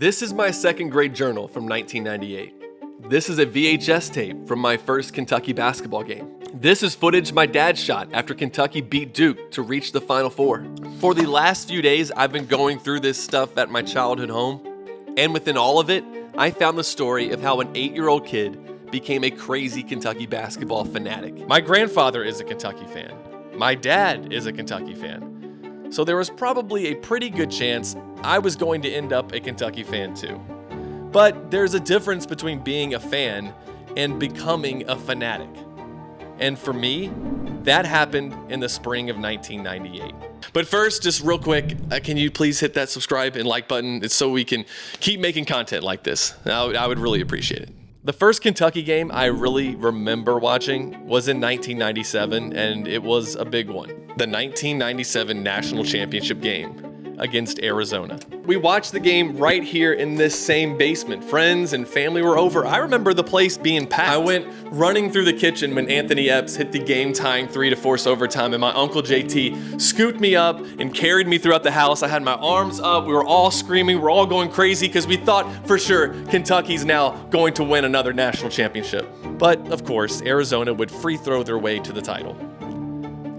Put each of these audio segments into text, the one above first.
This is my second grade journal from 1998. This is a VHS tape from my first Kentucky basketball game. This is footage my dad shot after Kentucky beat Duke to reach the Final Four. For the last few days, I've been going through this stuff at my childhood home, and within all of it, I found the story of how an 8-year-old kid became a crazy Kentucky basketball fanatic. My grandfather is a Kentucky fan. My dad is a Kentucky fan. So there was probably a pretty good chance I was going to end up a Kentucky fan too. But there's a difference between being a fan and becoming a fanatic. And for me, that happened in the spring of 1998. But first, just real quick, can you please hit that subscribe and like button? It's so we can keep making content like this. I would really appreciate it. The first Kentucky game I really remember watching was in 1997, and it was a big one. The 1997 National Championship game against Arizona. We watched the game right here in this same basement. Friends and family were over. I remember the place being packed. I went running through the kitchen when Anthony Epps hit the game-tying 3 to force overtime, and my uncle JT scooped me up and carried me throughout the house. I had my arms up. We were all screaming. We're all going crazy because we thought for sure Kentucky's now going to win another national championship. But of course, Arizona would free throw their way to the title.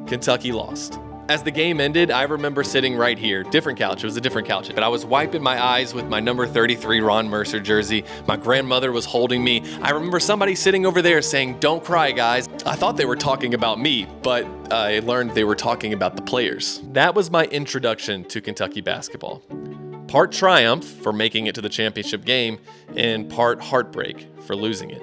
Kentucky lost. As the game ended, I remember sitting right here, different couch, it was a different couch, but I was wiping my eyes with my number 33 Ron Mercer jersey. My grandmother was holding me. I remember somebody sitting over there saying, "Don't cry, guys." I thought they were talking about me, but I learned they were talking about the players. That was my introduction to Kentucky basketball. Part triumph for making it to the championship game, and part heartbreak for losing it.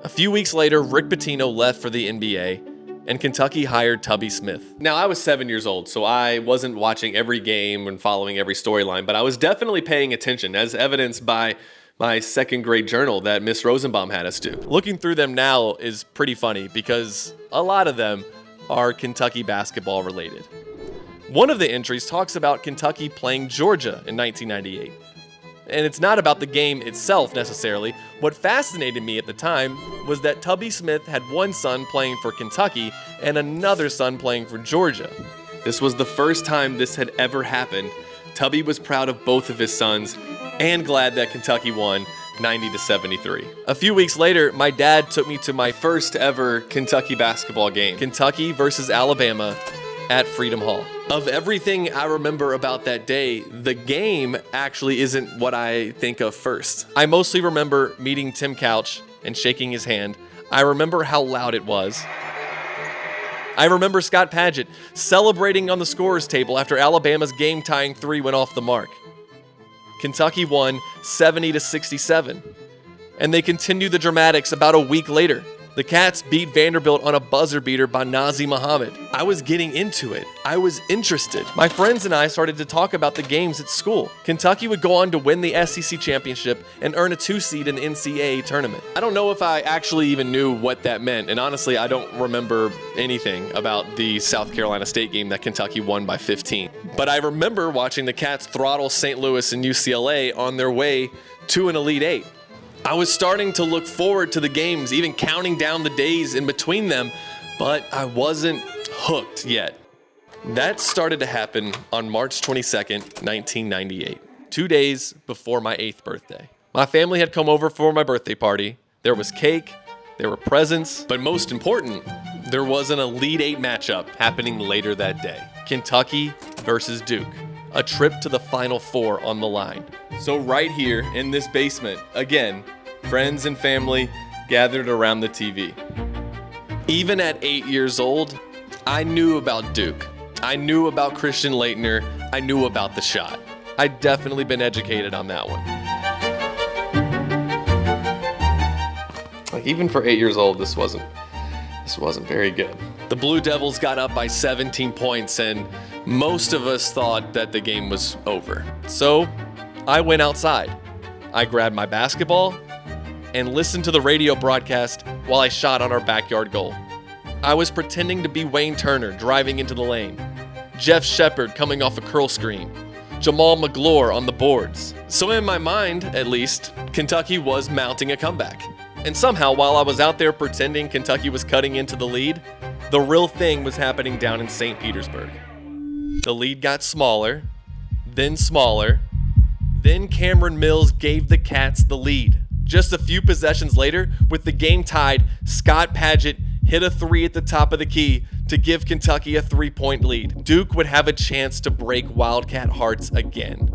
A few weeks later, Rick Pitino left for the NBA, and Kentucky hired Tubby Smith. Now, I was 7 years old, so I wasn't watching every game and following every storyline, but I was definitely paying attention, as evidenced by my second grade journal that Miss Rosenbaum had us do. Looking through them now is pretty funny because a lot of them are Kentucky basketball related. One of the entries talks about Kentucky playing Georgia in 1998. And it's not about the game itself necessarily. What fascinated me at the time was that Tubby Smith had one son playing for Kentucky and another son playing for Georgia. This was the first time this had ever happened. Tubby was proud of both of his sons and glad that Kentucky won 90-73. A few weeks later, my dad took me to my first ever Kentucky basketball game. Kentucky versus Alabama at Freedom Hall. Of everything I remember about that day, the game actually isn't what I think of first. I mostly remember meeting Tim Couch and shaking his hand. I remember how loud it was. I remember Scott Padgett celebrating on the scorer's table after Alabama's game-tying 3 went off the mark. Kentucky won 70-67, and they continued the dramatics about a week later. The Cats beat Vanderbilt on a buzzer beater by Nazir Muhammad. I was getting into it. I was interested. My friends and I started to talk about the games at school. Kentucky would go on to win the SEC championship and earn a 2 seed in the NCAA tournament. I don't know if I actually even knew what that meant, and honestly, I don't remember anything about the South Carolina State game that Kentucky won by 15. But I remember watching the Cats throttle St. Louis and UCLA on their way to an Elite Eight. I was starting to look forward to the games, even counting down the days in between them, but I wasn't hooked yet. That started to happen on March 22nd, 1998, 2 days before my 8th birthday. My family had come over for my birthday party. There was cake, there were presents, but most important, there was an Elite Eight matchup happening later that day. Kentucky versus Duke. A trip to the Final Four on the line. So right here in this basement, again, friends and family gathered around the TV. Even at 8 years old, I knew about Duke. I knew about Christian Laettner. I knew about the shot. I'd definitely been educated on that one. Like, even for 8 years old, this wasn't very good. The Blue Devils got up by 17 points, and most of us thought that the game was over. So I went outside. I grabbed my basketball and listened to the radio broadcast while I shot on our backyard goal. I was pretending to be Wayne Turner driving into the lane, Jeff Shepard coming off a curl screen, Jamal McGlure on the boards. So in my mind, at least, Kentucky was mounting a comeback. And somehow, while I was out there pretending Kentucky was cutting into the lead, the real thing was happening down in St. Petersburg. The lead got smaller, then smaller, Then Cameron Mills gave the Cats the lead. Just a few possessions later, with the game tied, Scott Padgett hit a three at the top of the key to give Kentucky a 3-point lead. Duke would have a chance to break Wildcat hearts again.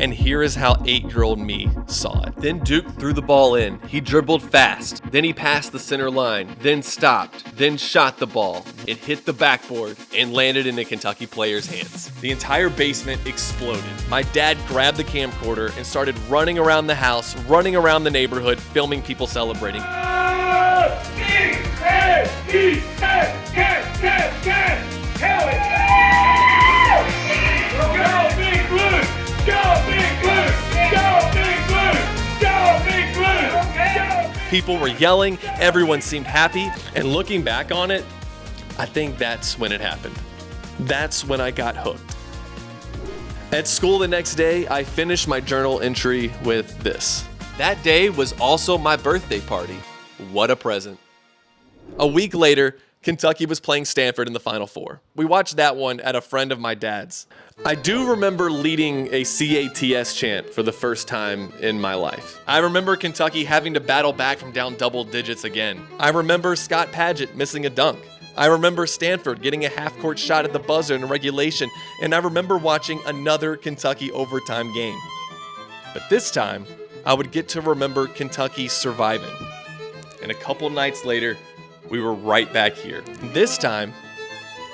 And here is how 8-year-old me saw it. Then Duke threw the ball in. He dribbled fast. Then he passed the center line. Then stopped. Then shot the ball. It hit the backboard and landed in a Kentucky player's hands. The entire basement exploded. My dad grabbed the camcorder and started running around the house, running around the neighborhood, filming people celebrating. People were yelling, everyone seemed happy, and looking back on it, I think that's when it happened. That's when I got hooked. At school the next day, I finished my journal entry with this. That day was also my birthday party. What a present. A week later, Kentucky was playing Stanford in the Final Four. We watched that one at a friend of my dad's. I do remember leading a CATS chant for the first time in my life. I remember Kentucky having to battle back from down double digits again. I remember Scott Padgett missing a dunk. I remember Stanford getting a half-court shot at the buzzer in regulation, and I remember watching another Kentucky overtime game. But this time, I would get to remember Kentucky surviving. And a couple nights later, we were right back here. This time,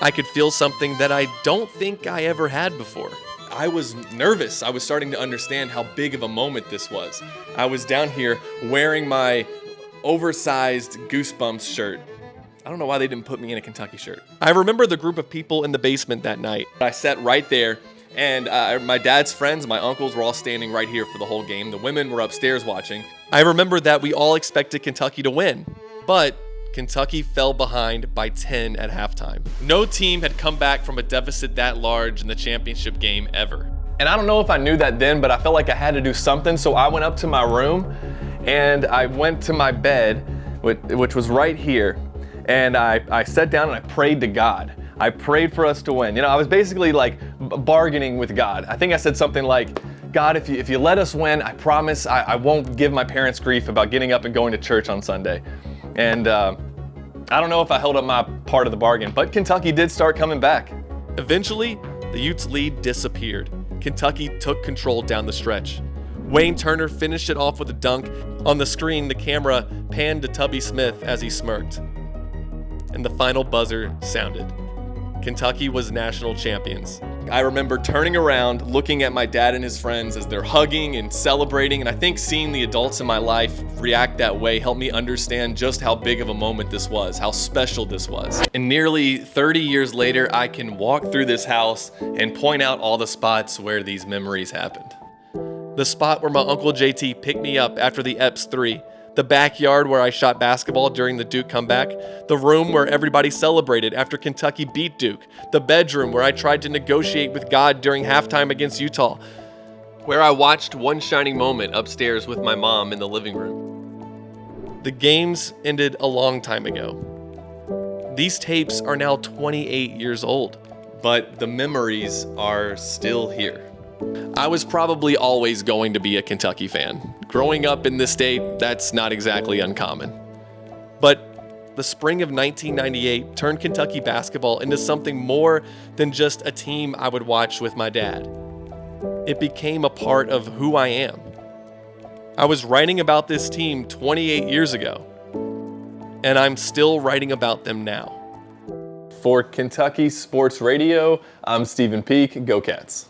I could feel something that I don't think I ever had before. I was nervous. I was starting to understand how big of a moment this was. I was down here wearing my oversized Goosebumps shirt. I don't know why they didn't put me in a Kentucky shirt. I remember the group of people in the basement that night. I sat right there, and my dad's friends, my uncles were all standing right here for the whole game. The women were upstairs watching. I remember that we all expected Kentucky to win, but Kentucky fell behind by 10 at halftime. No team had come back from a deficit that large in the championship game ever. And I don't know if I knew that then, but I felt like I had to do something, so I went up to my room and I went to my bed, which was right here, and I sat down and I prayed to God. I prayed for us to win. You know, I was basically like bargaining with God. I think I said something like, God, if you let us win, I promise I won't give my parents grief about getting up and going to church on Sunday. And I don't know if I held up my part of the bargain, but Kentucky did start coming back. Eventually, the Utes' lead disappeared. Kentucky took control down the stretch. Wayne Turner finished it off with a dunk. On the screen, the camera panned to Tubby Smith as he smirked. And the final buzzer sounded. Kentucky was national champions. I remember turning around, looking at my dad and his friends as they're hugging and celebrating, and I think seeing the adults in my life react that way helped me understand just how big of a moment this was, how special this was. And nearly 30 years later, I can walk through this house and point out all the spots where these memories happened. The spot where my Uncle JT picked me up after the Epps 3, the backyard where I shot basketball during the Duke comeback, the room where everybody celebrated after Kentucky beat Duke, the bedroom where I tried to negotiate with God during halftime against Utah, where I watched one shining moment upstairs with my mom in the living room. The games ended a long time ago. These tapes are now 28 years old, but the memories are still here. I was probably always going to be a Kentucky fan. Growing up in this state, that's not exactly uncommon. But the spring of 1998 turned Kentucky basketball into something more than just a team I would watch with my dad. It became a part of who I am. I was writing about this team 28 years ago, and I'm still writing about them now. For Kentucky Sports Radio, I'm Stephen Peak. Go Cats.